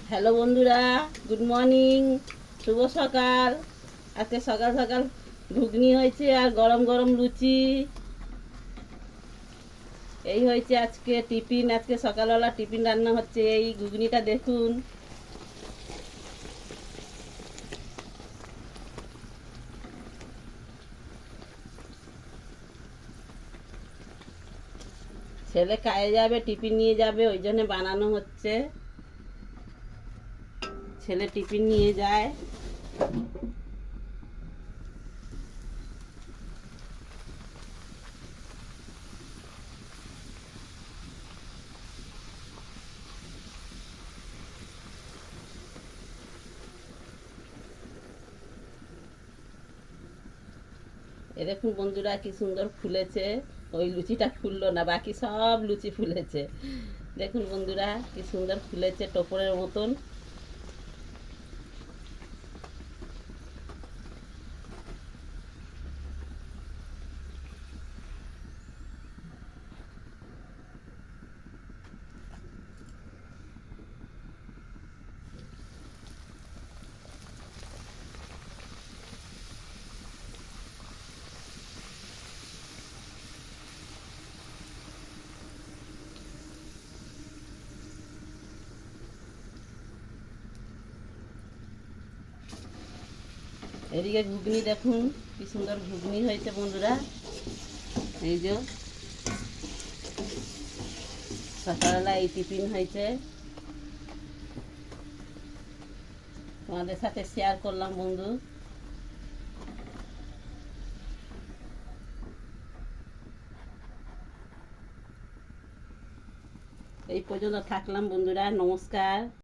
Hello বন্ধুরা, good morning, শুভ সকাল। আজকে সকাল সকাল ঘুগনি হয়েছে আর গরম গরম লুচি। এই হয়েছে আজকে টিফিন। আজকে সকালবেলা টিফিন রান্না হচ্ছে। এই ঘুগনিটা দেখুন। ছেলে কাজে যাবে, টিফিন নিয়ে যাবে, ওই জন্য বানানো হচ্ছে। ছেলে টিফিন নিয়ে যায়। এ দেখুন বন্ধুরা, কি সুন্দর ফুলেছে। ওই লুচিটা ফুললো না, বাকি সব লুচি ফুলেছে। দেখুন বন্ধুরা, কি সুন্দর ফুলেছে, টোপরের মতন। এদিকে ঘুগনি দেখুন, কি সুন্দর ঘুগনি হয়েছে বন্ধুরা। এই যে সকালবেলা এই টিফিন হয়েছে, তোমাদের সাথে শেয়ার করলাম বন্ধু। এই পর্যন্ত থাকলাম বন্ধুরা, নমস্কার।